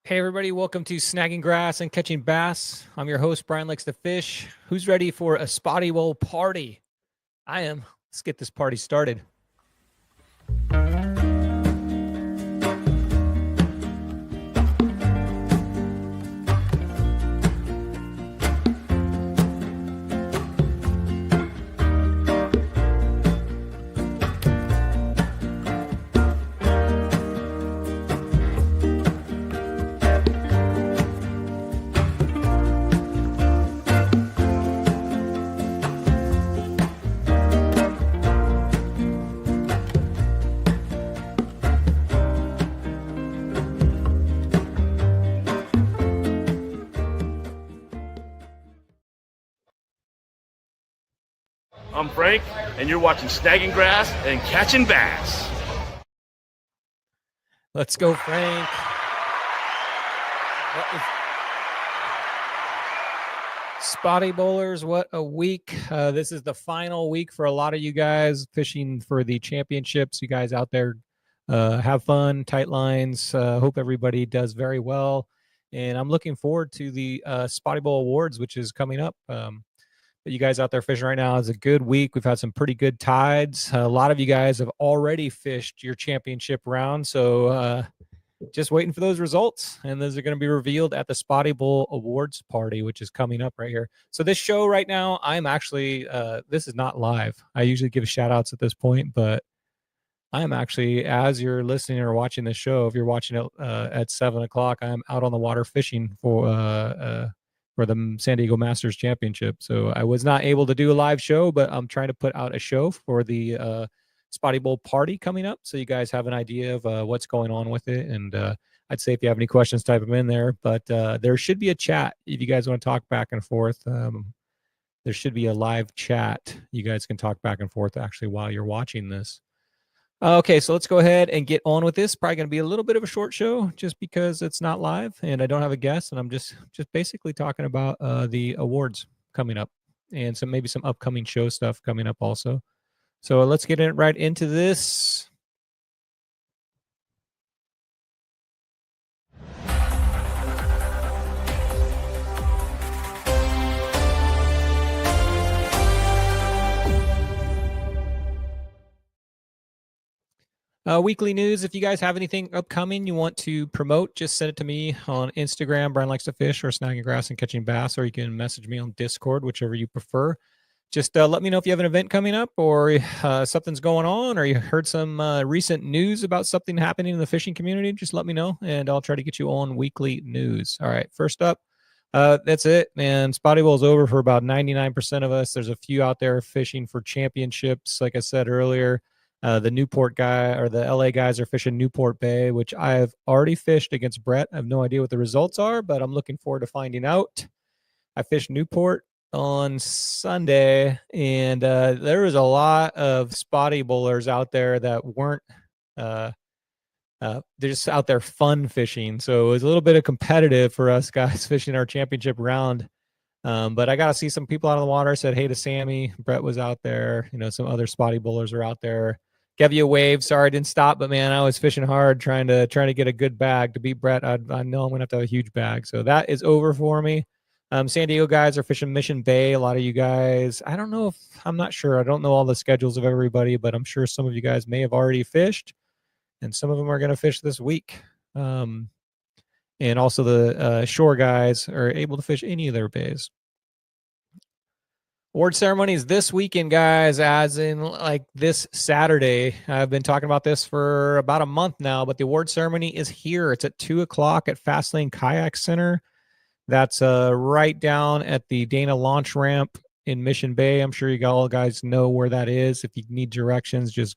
Hey everybody, welcome to Snagging Grass and Catching Bass. I'm your host, Brian Likes to Fish. Who's ready for a Spotty Bowl party? I am. Let's get this party started. I'm Frank, and you're watching Snagging Grass and Catching Bass. Let's go, Frank. Spotty Bowlers, what a week. This is the final week for a lot of you guys fishing for the championships. You guys out there have fun, tight lines. Hope everybody does very well. And I'm looking forward to the Spotty Bowl Awards, which is coming up. You guys out there fishing right now is a good week. We've had some pretty good tides. A lot of you guys have already fished your championship round. So just waiting for those results. And those are going to be revealed at the Spotty Bowl Awards party, which is coming up right here. So this show right now, I'm actually, this is not live. I usually give shout outs at this point, but I'm actually, as you're listening or watching the show, if you're watching it at 7 o'clock, I'm out on the water fishing for the San Diego Masters Championship. So I was not able to do a live show, but I'm trying to put out a show for the Spotty Bowl party coming up. So you guys have an idea of what's going on with it. And I'd say if you have any questions, type them in there. But there should be a chat if you guys want to talk back and forth. There should be a live chat. You guys can talk back and forth actually while you're watching this. Okay, so let's go ahead and get on with this. Probably going to be a little bit of a short show just because it's not live and I don't have a guest, and I'm just basically talking about the awards coming up and maybe some upcoming show stuff coming up also. So let's get right into this. Weekly news. If you guys have anything upcoming you want to promote, just send it to me on Instagram, Brian Likes to Fish, or Snagging Grass and Catching Bass, or you can message me on Discord, whichever you prefer. Just let me know if you have an event coming up or something's going on, or you heard some recent news about something happening in the fishing community. Just let me know, and I'll try to get you on weekly news. All right, first up, that's it, man. Spotty Bowl's over for about 99% of us. There's a few out there fishing for championships, like I said earlier. The Newport guy or the LA guys are fishing Newport Bay, which I've already fished against Brett. I have no idea what the results are, but I'm looking forward to finding out. I fished Newport on Sunday, and there was a lot of spotty bowlers out there that weren't they're just out there fun fishing. So it was a little bit of competitive for us guys fishing our championship round. But I got to see some people out on the water. I said hey to Sammy. Brett was out there. Some other spotty bowlers are out there. Give you a wave. Sorry I didn't stop, but man, I was fishing hard trying to get a good bag to beat Brett. I know I'm gonna have to have a huge bag. So that is over for me. San Diego guys are fishing Mission Bay. A lot of you guys, I'm not sure. I don't know all the schedules of everybody, but I'm sure some of you guys may have already fished, and some of them are gonna fish this week. And also the shore guys are able to fish any of their bays. Award ceremonies this weekend, guys, as in like this Saturday. I've been talking about this for about a month now, but the award ceremony is here. It's at 2 o'clock at Fast Lane Kayak Center. That's right down at the Dana launch ramp in Mission Bay. I'm sure you all guys know where that is. If you need directions, just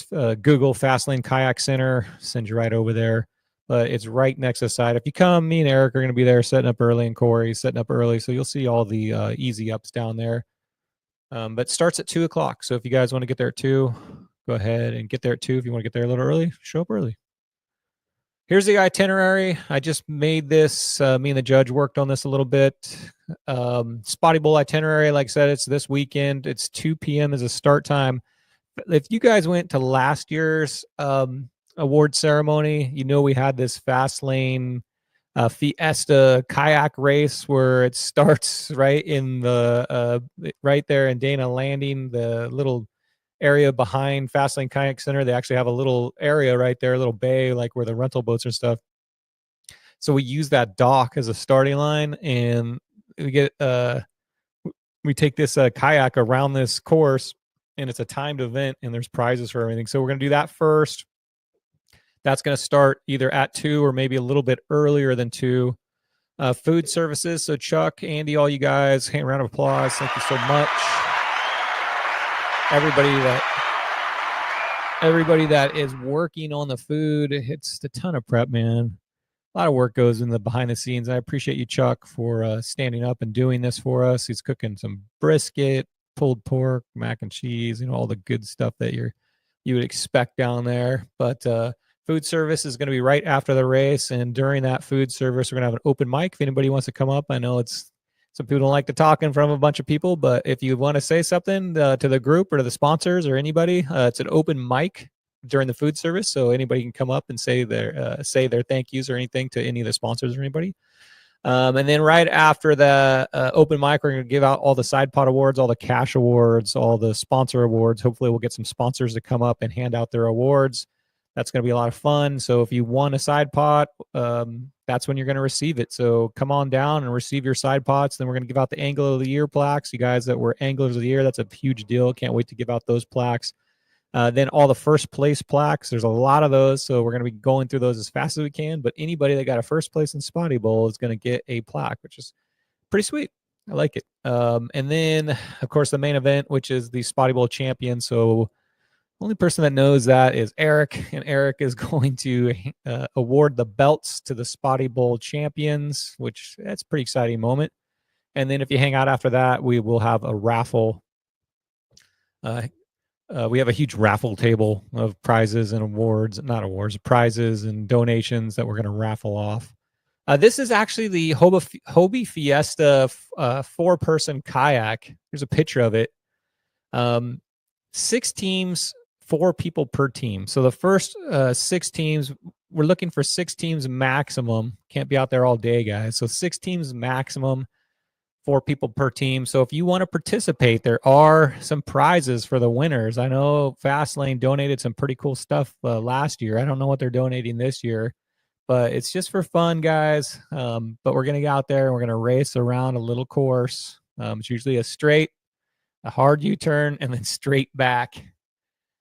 Google Fast Lane Kayak Center, send you right over there. But it's right next to the side. If you come, me and Eric are going to be there setting up early, and Corey's setting up early. So you'll see all the easy ups down there. But it starts at 2 o'clock. So if you guys want to get there at 2, go ahead and get there at 2. If you want to get there a little early, show up early. Here's the itinerary. I just made this. Me and the judge worked on this a little bit. Spotty Bowl itinerary, like I said, it's this weekend. It's 2 p.m. as a start time. If you guys went to last year's award ceremony. You know, we had this Fast Lane Fiesta kayak race where it starts right in the right there in Dana Landing, the little area behind Fastlane Kayak Center. They actually have a little area right there, a little bay, like where the rental boats and stuff. So we use that dock as a starting line, and we get we take this kayak around this course, and it's a timed event, and there's prizes for everything. So we're gonna do that first. That's gonna start either at 2 or maybe a little bit earlier than 2. Food services. So Chuck, Andy, all you guys, hand round of applause. Thank you so much. Everybody that is working on the food, it's a ton of prep, man. A lot of work goes in the behind the scenes. I appreciate you, Chuck, for standing up and doing this for us. He's cooking some brisket, pulled pork, mac and cheese, all the good stuff that you would expect down there. But food service is going to be right after the race, and during that food service, we're going to have an open mic if anybody wants to come up. I know some people don't like to talk in front of a bunch of people, but if you want to say something to the group or to the sponsors or anybody, it's an open mic during the food service, so anybody can come up and say their thank yous or anything to any of the sponsors or anybody. And then right after the open mic, we're going to give out all the side pot awards, all the cash awards, all the sponsor awards. Hopefully we'll get some sponsors to come up and hand out their awards. That's going to be a lot of fun. So if you won a side pot, that's when you're going to receive it. So come on down and receive your side pots. Then we're going to give out the Angler of the Year plaques. You guys that were Anglers of the Year, that's a huge deal. Can't wait to give out those plaques. Then all the first place plaques, there's a lot of those, so we're going to be going through those as fast as we can. But anybody that got a first place in Spotty Bowl is going to get a plaque, which is pretty sweet. I like it. And then, of course, the main event, which is the Spotty Bowl champion. So only person that knows that is Eric, and Eric is going to award the belts to the Spotty Bowl champions, which that's a pretty exciting moment. And then if you hang out after that, we will have a raffle. We have a huge raffle table of prizes and prizes and donations that we're going to raffle off. This is actually the Hobie Fiesta four-person kayak. Here's a picture of it. 6 teams, 4 people per team. So the first 6 teams, we're looking for 6 teams maximum. Can't be out there all day, guys. So 6 teams maximum. 4 people per team. So if you want to participate, there are some prizes for the winners. I know Fastlane donated some pretty cool stuff last year. I don't know what they're donating this year, but it's just for fun, guys. But we're going to get out there and we're going to race around a little course. It's usually a hard U-turn, and then straight back.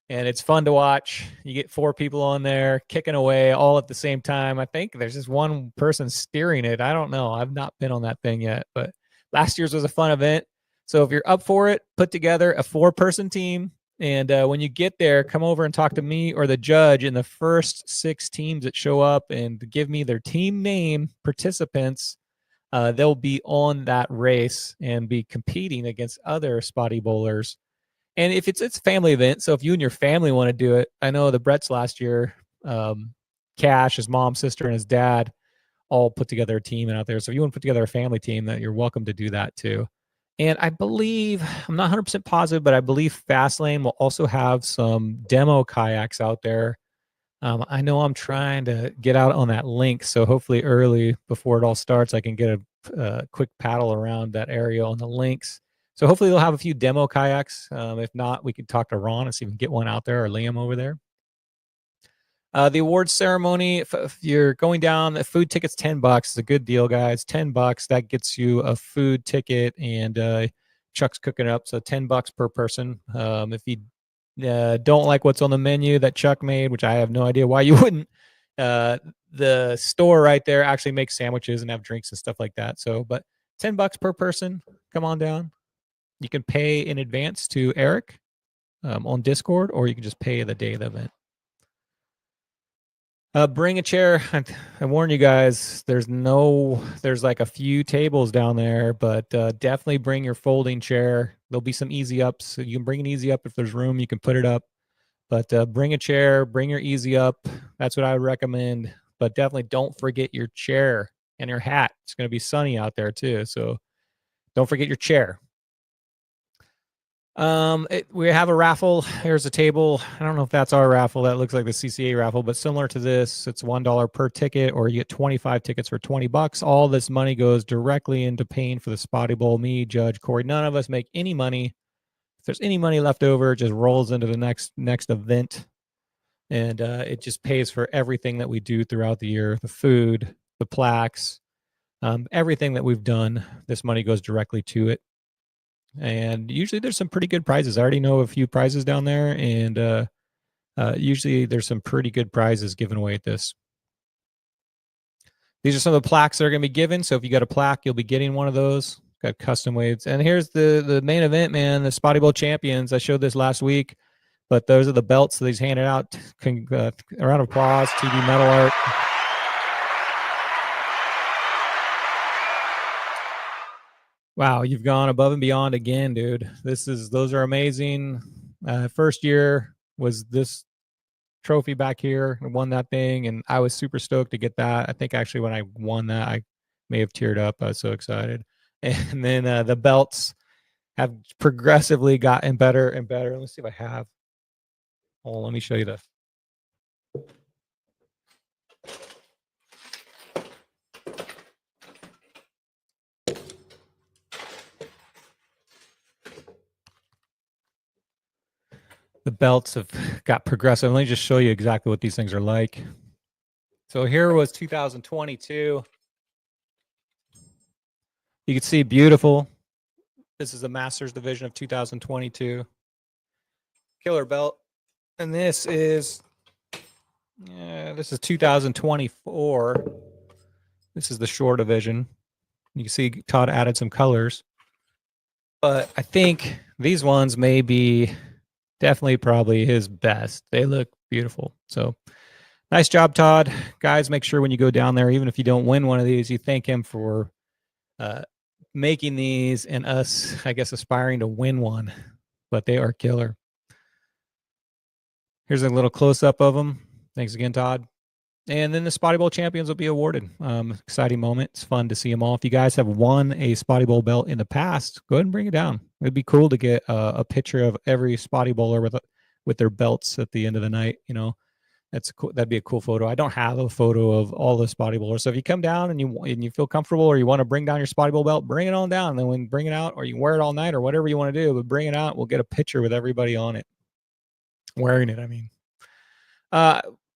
And it's fun to watch. You get 4 people on there kicking away all at the same time. I think there's just one person steering it. I don't know. I've not been on that thing yet, but last year's was a fun event. So if you're up for it, put together a 4-person team. And when you get there, come over and talk to me or the judge. And the first 6 teams that show up and give me their team name, participants, they'll be on that race and be competing against other Spotty Bowlers. And if it's a family event, so if you and your family want to do it, I know the Bretts last year, Cash, his mom, sister, and his dad, all put together a team and out there. So if you want to put together a family team, that you're welcome to do that too. And I believe, I'm not 100% positive, but I believe Fastlane will also have some demo kayaks out there. I know I'm trying to get out on that link, so hopefully early before it all starts, I can get a quick paddle around that area on the links. So hopefully they'll have a few demo kayaks. If not, we can talk to Ron and see if we can get one out there, or Liam over there. The awards ceremony, if you're going down, the food ticket's $10. It's a good deal, guys. $10. That gets you a food ticket, and Chuck's cooking it up, so $10 per person. If you don't like what's on the menu that Chuck made, which I have no idea why you wouldn't, the store right there actually makes sandwiches and have drinks and stuff like that. So, but $10 per person. Come on down. You can pay in advance to Eric on Discord, or you can just pay the day of the event. Bring a chair. I warn you guys, there's like a few tables down there, but definitely bring your folding chair. There'll be some easy ups. So you can bring an easy up if there's room, you can put it up. But bring a chair, bring your easy up. That's what I would recommend. But definitely don't forget your chair and your hat. It's going to be sunny out there too, so don't forget your chair. We have a raffle. Here's a table. I don't know if that's our raffle. That looks like the CCA raffle, but similar to this, it's $1 per ticket, or you get 25 tickets for $20. All this money goes directly into paying for the Spotty Bowl. Me, Judge, Corey, none of us make any money. If there's any money left over, it just rolls into the next event, and it just pays for everything that we do throughout the year: the food, the plaques, everything that we've done. This money goes directly to it. And usually there's some pretty good prizes. I already know a few prizes down there, and usually there's some pretty good prizes given away at this. These are some of the plaques that are going to be given. So if you got a plaque, you'll be getting one of those. Got custom weights. And here's the main event, man, the Spotty Bowl champions. I showed this last week, but those are the belts that he's handed out. A round of applause, TV Metal Art. Wow, you've gone above and beyond again, dude. Those are amazing. First year was this trophy back here. I won that thing, and I was super stoked to get that. I think actually when I won that, I may have teared up. I was so excited. And then the belts have progressively gotten better and better. Let me see if I have. Oh, let me show you this. The belts have got progressive. Let me just show you exactly what these things are like. So here was 2022. You can see beautiful. This is the Masters division of 2022. Killer belt. And this is 2024. This is the shore division. You can see Todd added some colors. But I think these ones may be definitely probably his best. They look beautiful. So nice job, Todd. Guys, make sure when you go down there, even if you don't win one of these, you thank him for making these and us, I guess, aspiring to win one. But they are killer. Here's a little close-up of them. Thanks again, Todd. And then the Spotty Bowl champions will be awarded. Exciting moment. It's fun to see them all. If you guys have won a Spotty Bowl belt in the past, go ahead and bring it down. It'd be cool to get a picture of every Spotty Bowler with their belts at the end of the night. You know, that'd be a cool photo. I don't have a photo of all the Spotty Bowlers. So if you come down and you feel comfortable, or you want to bring down your Spotty Bowl belt, bring it on down. And then when bring it out, or you can wear it all night, or whatever you want to do, but bring it out. We'll get a picture with everybody on it, wearing it. I mean,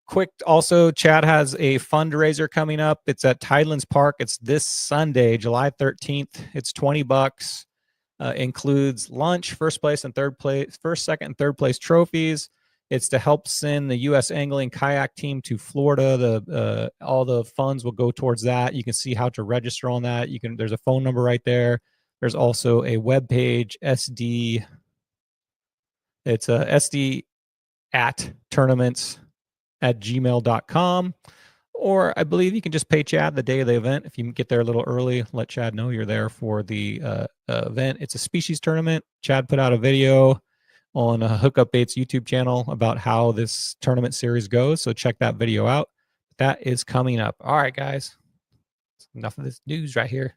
quick, also, Chad has a fundraiser coming up. It's at Tidelands Park. It's this Sunday, July 13th. It's $20. Includes lunch, first, second, and third place trophies. It's to help send the U.S. angling kayak team to Florida. All the funds will go towards that. You can see how to register on that. There's a phone number right there. There's also a web page, SD. It's a SD at tournaments@gmail.com, or I believe you can just pay Chad the day of the event. If you can get there a little early, let Chad know you're there for the event. It's a species tournament. Chad put out a video on Hookup Bait's YouTube channel about how this tournament series goes, so check that video out. That is coming up. All right, guys. Enough of this news right here.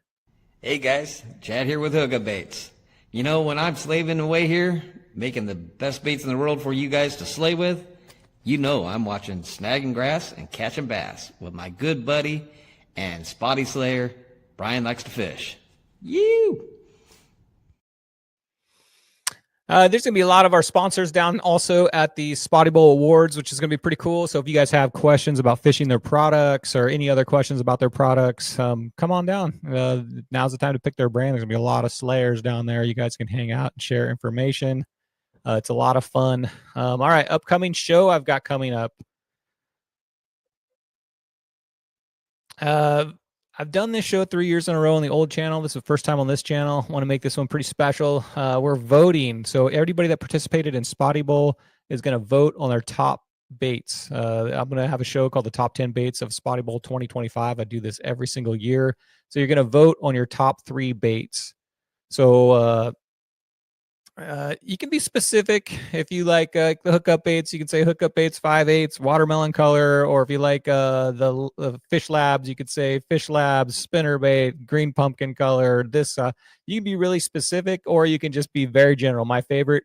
Hey guys, Chad here with Hookup Baits. You know, when I'm slaving away here, making the best baits in the world for you guys to slay with, you know I'm watching Snagging Grass and Catching Bass with my good buddy and Spotty Slayer, Brian Likes to Fish. You! There's going to be a lot of our sponsors down also at the Spotty Bowl Awards, which is going to be pretty cool. So if you guys have questions about fishing their products, or any other questions about their products, come on down. Now's the time to pick their brand. There's going to be a lot of slayers down there. You guys can hang out and share information. It's a lot of fun. All right, upcoming show I've got coming up. I've done this show 3 years in a row on the old channel. This is the first time on this channel. I want to make this one pretty special. We're voting. So everybody that participated in Spotty Bowl is going to vote on their top baits. I'm going to have a show called the Top 10 Baits of Spotty Bowl 2025. I do this every single year. So you're going to vote on your top 3 baits. So You can be specific. If you like the hookup baits, you can say hookup baits 5/8 watermelon color, or if you like the fish labs, you could say fish labs spinner bait green pumpkin color. This you can be really specific, or you can just be very general. My favorite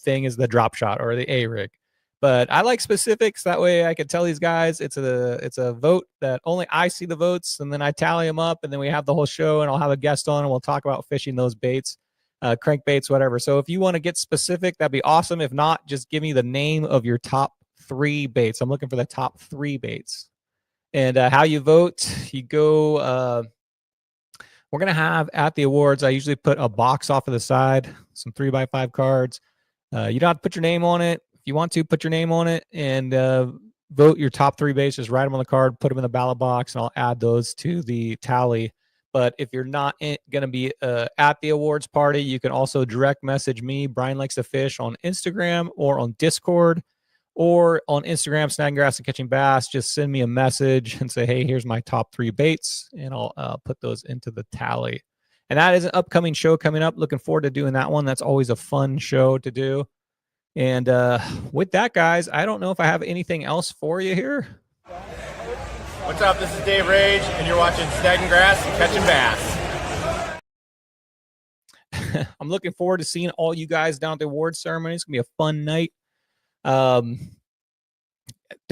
thing is the drop shot or the A rig, but I like specifics. That way, I can tell these guys it's a vote that only I see the votes, and then I tally them up, and then we have the whole show, and I'll have a guest on, and we'll talk about fishing those baits. Crankbaits, whatever. So if you want to get specific, that'd be awesome. If not, just give me the name of your top 3 baits. I'm looking for the top 3 baits. And how you vote, you go. We're gonna have at the awards. I usually put a box off of the side, some 3x5 cards. You don't have to put your name on it. If you want to, put your name on it and vote your top 3 baits. Just write them on the card, put them in the ballot box, and I'll add those to the tally. But if you're not going to be at the awards party, you can also direct message me, Brian Likes to Fish, on Instagram or on Discord, or on Instagram, Snagging Grass and Catching Bass. Just send me a message and say, hey, here's my top 3 baits, and I'll put those into the tally. And that is an upcoming show coming up. Looking forward to doing that one. That's always a fun show to do. And with that, guys, I don't know if I have anything else for you here. What's up? This is Dave Rage, and you're watching Snagging Grass and Catching Bass. I'm looking forward to seeing all you guys down at the awards ceremony. It's going to be a fun night. Don't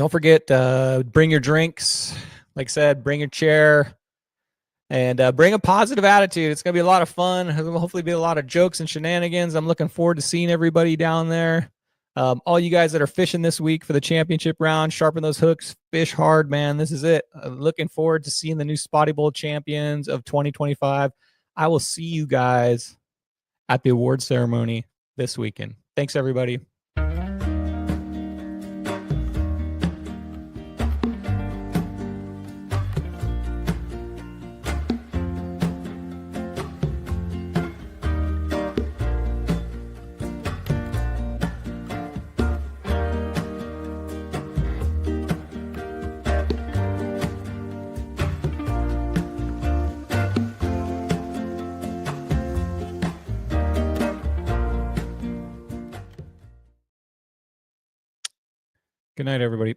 forget, bring your drinks. Like I said, bring your chair. And bring a positive attitude. It's going to be a lot of fun. Hopefully be a lot of jokes and shenanigans. I'm looking forward to seeing everybody down there. All you guys that are fishing this week for the championship round, sharpen those hooks, fish hard, man. This is it. I'm looking forward to seeing the new Spotty Bowl champions of 2025. I will see you guys at the award ceremony this weekend. Thanks, everybody. Good night, everybody.